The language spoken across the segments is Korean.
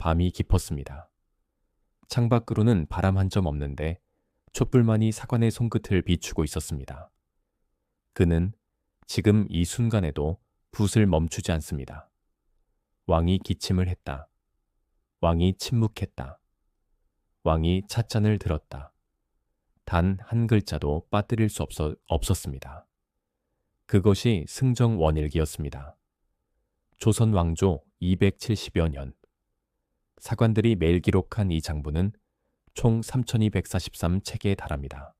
밤이 깊었습니다. 창밖으로는 바람 한 점 없는데 촛불만이 사관의 손끝을 비추고 있었습니다. 그는 지금 이 순간에도 붓을 멈추지 않습니다. 왕이 기침을 했다. 왕이 침묵했다. 왕이 찻잔을 들었다. 단 한 글자도 빠뜨릴 수 없었습니다. 그것이 승정원일기였습니다. 조선 왕조 270여 년. 사관들이 매일 기록한 이 장부는 총 3243책에 달합니다.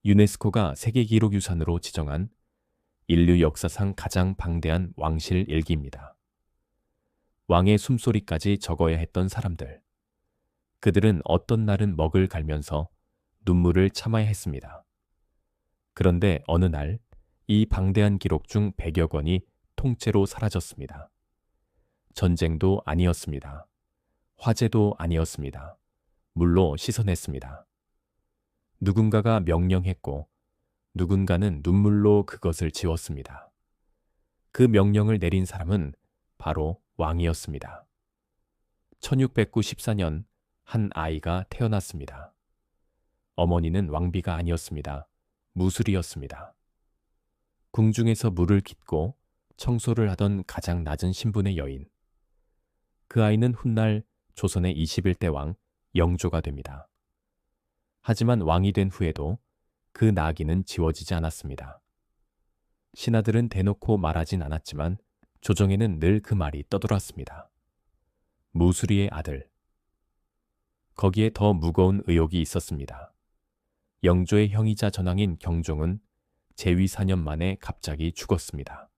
유네스코가 세계기록유산으로 지정한 인류 역사상 가장 방대한 왕실 일기입니다. 왕의 숨소리까지 적어야 했던 사람들. 그들은 어떤 날은 먹을 갈면서 눈물을 참아야 했습니다. 그런데 어느 날 이 방대한 기록 중 100여 권이 통째로 사라졌습니다. 전쟁도 아니었습니다. 화재도 아니었습니다. 물로 씻어냈습니다. 누군가가 명령했고 누군가는 눈물로 그것을 지웠습니다. 그 명령을 내린 사람은 바로 왕이었습니다. 1694년 한 아이가 태어났습니다. 어머니는 왕비가 아니었습니다. 무술이었습니다. 궁중에서 물을 깃고 청소를 하던 가장 낮은 신분의 여인. 그 아이는 훗날 조선의 21대 왕 영조가 됩니다. 하지만 왕이 된 후에도 그 나귀는 지워지지 않았습니다. 신하들은 대놓고 말하진 않았지만 조정에는 늘 그 말이 떠돌았습니다. 무수리의 아들. 거기에 더 무거운 의혹이 있었습니다. 영조의 형이자 전왕인 경종은 재위 4년 만에 갑자기 죽었습니다.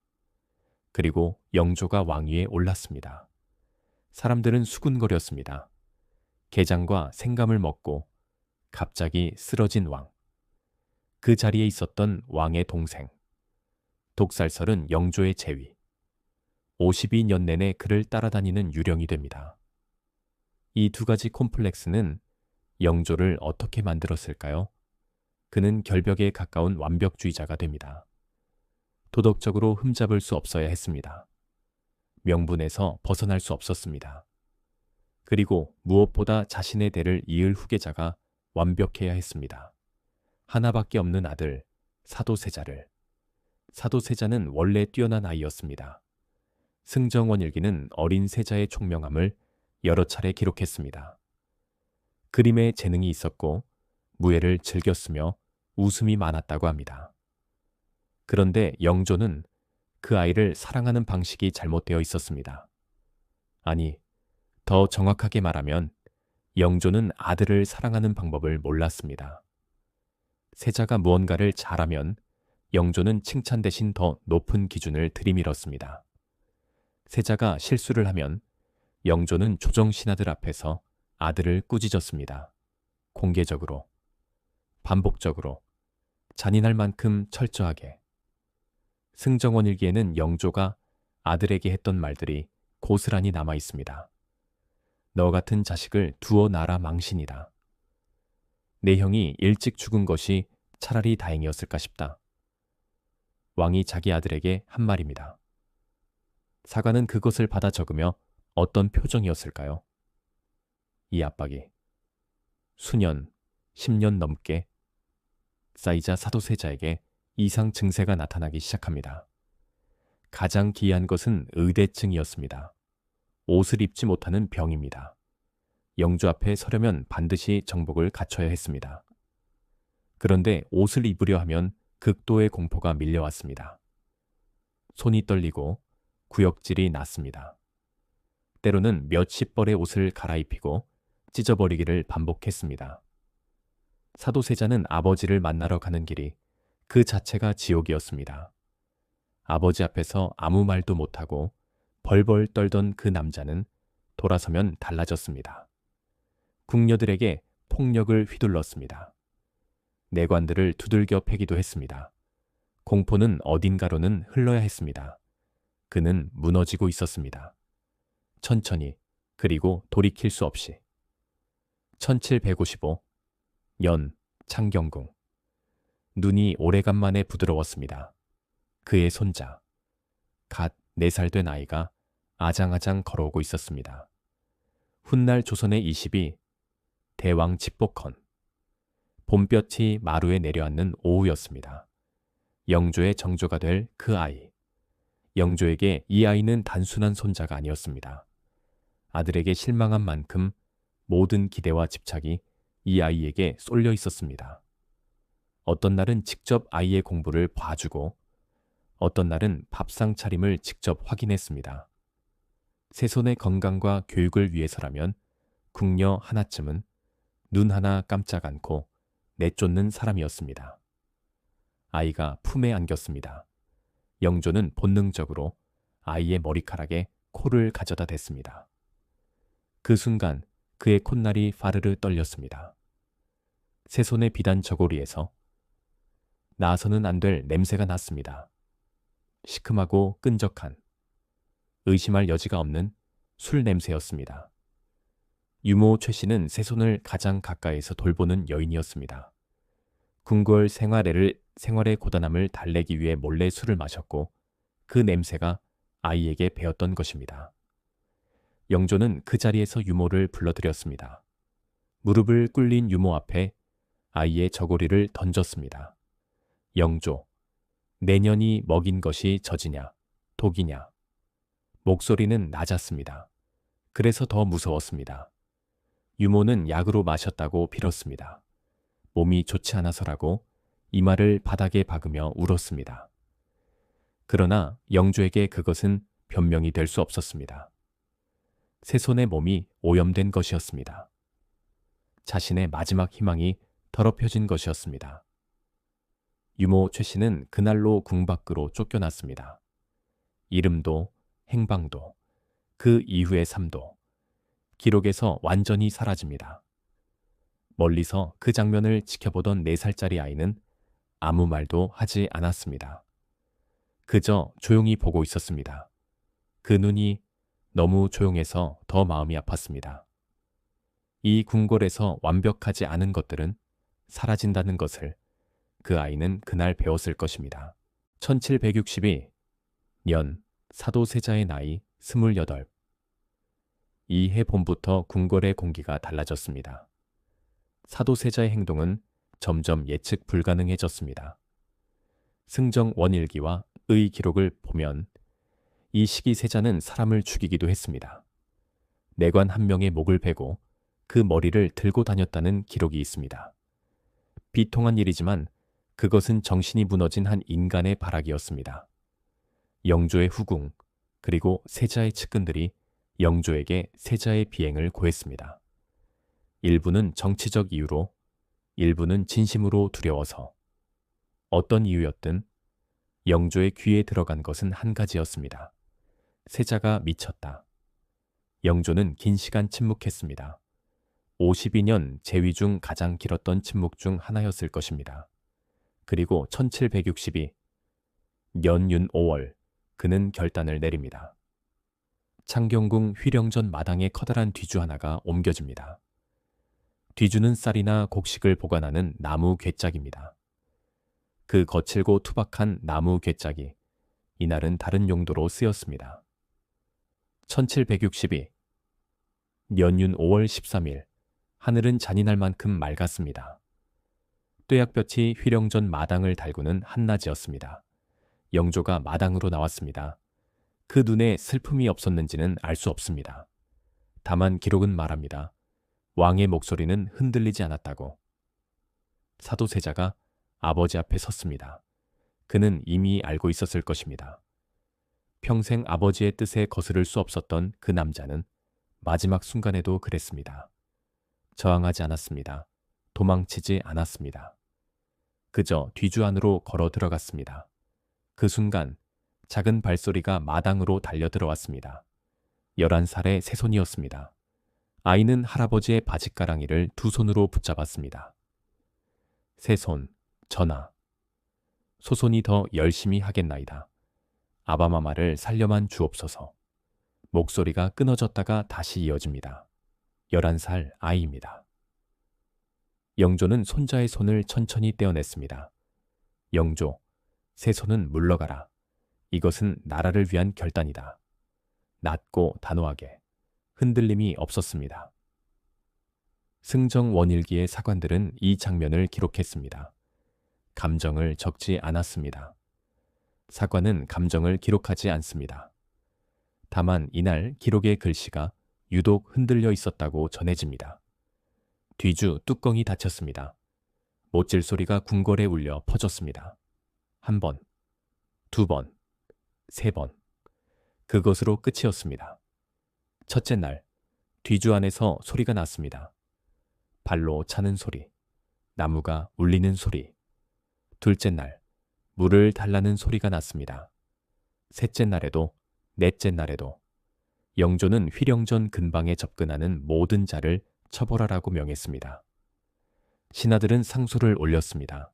그리고 영조가 왕위에 올랐습니다. 사람들은 수군거렸습니다. 게장과 생감을 먹고 갑자기 쓰러진 왕. 그 자리에 있었던 왕의 동생. 독살설은 영조의 재위. 52년 내내 그를 따라다니는 유령이 됩니다. 이 두 가지 콤플렉스는 영조를 어떻게 만들었을까요? 그는 결벽에 가까운 완벽주의자가 됩니다. 도덕적으로 흠잡을 수 없어야 했습니다. 명분에서 벗어날 수 없었습니다. 그리고 무엇보다 자신의 대를 이을 후계자가 완벽해야 했습니다. 하나밖에 없는 아들, 사도세자를. 사도세자는 원래 뛰어난 아이였습니다. 승정원일기는 어린 세자의 총명함을 여러 차례 기록했습니다. 그림에 재능이 있었고 무예를 즐겼으며 웃음이 많았다고 합니다. 그런데 영조는 그 아이를 사랑하는 방식이 잘못되어 있었습니다. 아니, 더 정확하게 말하면 영조는 아들을 사랑하는 방법을 몰랐습니다. 세자가 무언가를 잘하면 영조는 칭찬 대신 더 높은 기준을 들이밀었습니다. 세자가 실수를 하면 영조는 조정 신하들 앞에서 아들을 꾸짖었습니다. 공개적으로, 반복적으로, 잔인할 만큼 철저하게. 승정원일기에는 영조가 아들에게 했던 말들이 고스란히 남아 있습니다. 너 같은 자식을 두어 놔라 망신이다. 내 형이 일찍 죽은 것이 차라리 다행이었을까 싶다. 왕이 자기 아들에게 한 말입니다. 사관은 그것을 받아 적으며 어떤 표정이었을까요? 이 압박이 수년, 10년 넘게 쌓이자 사도세자에게 이상 증세가 나타나기 시작합니다. 가장 기이한 것은 의대증이었습니다. 옷을 입지 못하는 병입니다. 영조 앞에 서려면 반드시 정복을 갖춰야 했습니다. 그런데 옷을 입으려 하면 극도의 공포가 밀려왔습니다. 손이 떨리고 구역질이 났습니다. 때로는 몇십 벌의 옷을 갈아입히고 찢어버리기를 반복했습니다. 사도세자는 아버지를 만나러 가는 길이 그 자체가 지옥이었습니다. 아버지 앞에서 아무 말도 못하고 벌벌 떨던 그 남자는 돌아서면 달라졌습니다. 궁녀들에게 폭력을 휘둘렀습니다. 내관들을 두들겨 패기도 했습니다. 공포는 어딘가로는 흘러야 했습니다. 그는 무너지고 있었습니다. 천천히, 그리고 돌이킬 수 없이. 1755 년 창경궁. 눈이 오래간만에 부드러웠습니다. 그의 손자, 갓 4살 된 아이가 아장아장 걸어오고 있었습니다. 훗날 조선의 20이 대왕 집복헌. 봄볕이 마루에 내려앉는 오후였습니다. 영조의 정조가 될 그 아이. 영조에게 이 아이는 단순한 손자가 아니었습니다. 아들에게 실망한 만큼 모든 기대와 집착이 이 아이에게 쏠려 있었습니다. 어떤 날은 직접 아이의 공부를 봐주고 어떤 날은 밥상 차림을 직접 확인했습니다. 새손의 건강과 교육을 위해서라면 궁녀 하나쯤은 눈 하나 깜짝 않고 내쫓는 사람이었습니다. 아이가 품에 안겼습니다. 영조는 본능적으로 아이의 머리카락에 코를 가져다 댔습니다. 그 순간 그의 콧날이 파르르 떨렸습니다. 새손의 비단 저고리에서 나서는 안 될 냄새가 났습니다. 시큼하고 끈적한, 의심할 여지가 없는 술 냄새였습니다. 유모 최 씨는 새손을 가장 가까이서 돌보는 여인이었습니다. 궁궐 생활의 고단함을 달래기 위해 몰래 술을 마셨고 그 냄새가 아이에게 배었던 것입니다. 영조는 그 자리에서 유모를 불러들였습니다. 무릎을 꿇린 유모 앞에 아이의 저고리를 던졌습니다. 영조, 내년이 먹인 것이 젖이냐, 독이냐. 목소리는 낮았습니다. 그래서 더 무서웠습니다. 유모는 약으로 마셨다고 빌었습니다. 몸이 좋지 않아서라고 이마를 바닥에 박으며 울었습니다. 그러나 영조에게 그것은 변명이 될 수 없었습니다. 새손의 몸이 오염된 것이었습니다. 자신의 마지막 희망이 더럽혀진 것이었습니다. 유모 최 씨는 그날로 궁 밖으로 쫓겨났습니다. 이름도 행방도 그 이후의 삶도 기록에서 완전히 사라집니다. 멀리서 그 장면을 지켜보던 4살짜리 아이는 아무 말도 하지 않았습니다. 그저 조용히 보고 있었습니다. 그 눈이 너무 조용해서 더 마음이 아팠습니다. 이 궁궐에서 완벽하지 않은 것들은 사라진다는 것을 그 아이는 그날 배웠을 것입니다. 1762년 사도세자의 나이 28. 이해 봄부터 궁궐의 공기가 달라졌습니다. 사도세자의 행동은 점점 예측 불가능해졌습니다. 승정 원일기와 의 기록을 보면 이 시기 세자는 사람을 죽이기도 했습니다. 내관 한 명의 목을 베고 그 머리를 들고 다녔다는 기록이 있습니다. 비통한 일이지만 그것은 정신이 무너진 한 인간의 발악이었습니다. 영조의 후궁 그리고 세자의 측근들이 영조에게 세자의 비행을 고했습니다. 일부는 정치적 이유로, 일부는 진심으로 두려워서. 어떤 이유였든 영조의 귀에 들어간 것은 한 가지였습니다. 세자가 미쳤다. 영조는 긴 시간 침묵했습니다. 52년 재위 중 가장 길었던 침묵 중 하나였을 것입니다. 그리고 1762년 윤 5월 그는 결단을 내립니다. 창경궁 휘령전 마당에 커다란 뒤주 하나가 옮겨집니다. 뒤주는 쌀이나 곡식을 보관하는 나무 궤짝입니다. 그 거칠고 투박한 나무 궤짝이 이날은 다른 용도로 쓰였습니다. 1762년 윤 5월 13일 하늘은 잔인할 만큼 맑았습니다. 뙤약볕이 휘령전 마당을 달구는 한낮이었습니다. 영조가 마당으로 나왔습니다. 그 눈에 슬픔이 없었는지는 알 수 없습니다. 다만 기록은 말합니다. 왕의 목소리는 흔들리지 않았다고. 사도세자가 아버지 앞에 섰습니다. 그는 이미 알고 있었을 것입니다. 평생 아버지의 뜻에 거스를 수 없었던 그 남자는 마지막 순간에도 그랬습니다. 저항하지 않았습니다. 도망치지 않았습니다. 그저 뒤주 안으로 걸어 들어갔습니다. 그 순간 작은 발소리가 마당으로 달려 들어왔습니다. 11살의 새손이었습니다. 아이는 할아버지의 바짓가랑이를 두 손으로 붙잡았습니다. 새손, 전하. 소손이 더 열심히 하겠나이다. 아바마마를 살려만 주옵소서. 목소리가 끊어졌다가 다시 이어집니다. 11살 아이입니다. 영조는 손자의 손을 천천히 떼어냈습니다. 영조, 새손은 물러가라. 이것은 나라를 위한 결단이다. 낮고 단호하게, 흔들림이 없었습니다. 승정 원일기의 사관들은 이 장면을 기록했습니다. 감정을 적지 않았습니다. 사관은 감정을 기록하지 않습니다. 다만 이날 기록의 글씨가 유독 흔들려 있었다고 전해집니다. 뒤주 뚜껑이 닫혔습니다. 못질 소리가 궁궐에 울려 퍼졌습니다. 1번, 2번, 3번. 그것으로 끝이었습니다. 첫째 날, 뒤주 안에서 소리가 났습니다. 발로 차는 소리, 나무가 울리는 소리. 둘째 날, 물을 달라는 소리가 났습니다. 셋째 날에도, 넷째 날에도. 영조는 휘령전 근방에 접근하는 모든 자를 처벌하라고 명했습니다. 신하들은 상소를 올렸습니다.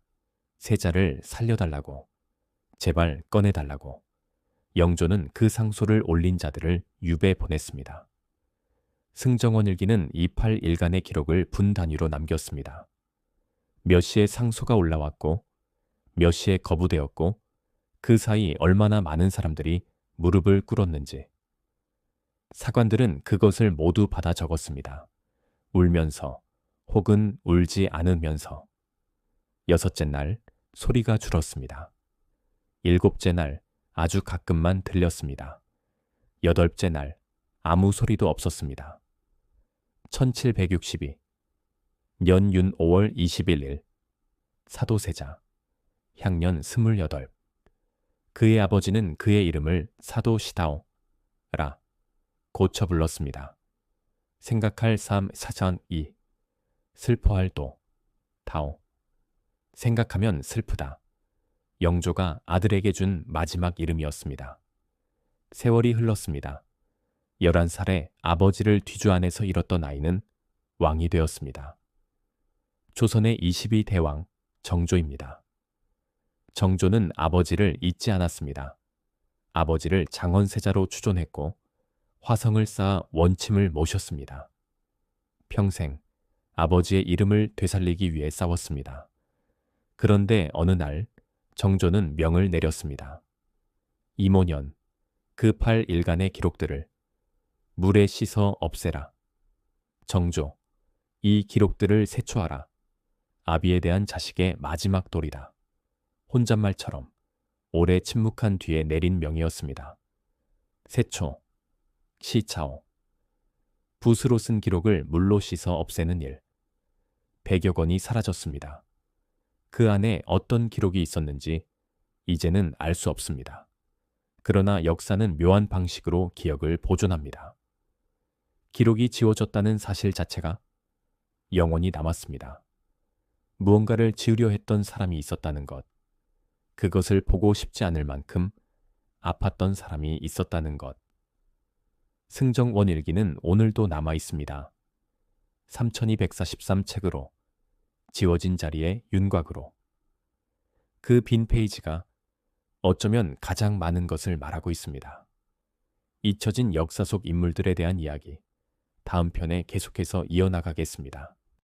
세자를 살려달라고, 제발 꺼내달라고. 영조는 그 상소를 올린 자들을 유배 보냈습니다. 승정원 일기는 28일간의 기록을 분 단위로 남겼습니다. 몇 시에 상소가 올라왔고, 몇 시에 거부되었고, 그 사이 얼마나 많은 사람들이 무릎을 꿇었는지. 사관들은 그것을 모두 받아 적었습니다. 울면서 혹은 울지 않으면서. 여섯째 날 소리가 줄었습니다. 일곱째 날 아주 가끔만 들렸습니다. 여덟째 날 아무 소리도 없었습니다. 1762 연윤 5월 21일 사도세자 향년 28. 그의 아버지는 그의 이름을 사도 시다오라 고쳐 불렀습니다. 생각할 삶 사전 2 슬퍼할 도 다오. 생각하면 슬프다. 영조가 아들에게 준 마지막 이름이었습니다. 세월이 흘렀습니다. 11살에 아버지를 뒤주 안에서 잃었던 아이는 왕이 되었습니다. 조선의 22대왕 정조입니다. 정조는 아버지를 잊지 않았습니다. 아버지를 장원세자로 추존했고 화성을 쌓아 원침을 모셨습니다. 평생 아버지의 이름을 되살리기 위해 싸웠습니다. 그런데 어느 날 정조는 명을 내렸습니다. 이모년 그 8일간의 기록들을 물에 씻어 없애라. 정조, 이 기록들을 세초하라. 아비에 대한 자식의 마지막 돌이다. 혼잣말처럼 오래 침묵한 뒤에 내린 명이었습니다. 세초, 시차오. 붓으로 쓴 기록을 물로 씻어 없애는 일. 100여 권이 사라졌습니다. 그 안에 어떤 기록이 있었는지 이제는 알 수 없습니다. 그러나 역사는 묘한 방식으로 기억을 보존합니다. 기록이 지워졌다는 사실 자체가 영원히 남았습니다. 무언가를 지으려 했던 사람이 있었다는 것, 그것을 보고 싶지 않을 만큼 아팠던 사람이 있었다는 것. 승정원일기는 오늘도 남아 있습니다. 3243책으로, 지워진 자리에 윤곽으로. 그 빈 페이지가 어쩌면 가장 많은 것을 말하고 있습니다. 잊혀진 역사 속 인물들에 대한 이야기, 다음 편에 계속해서 이어나가겠습니다.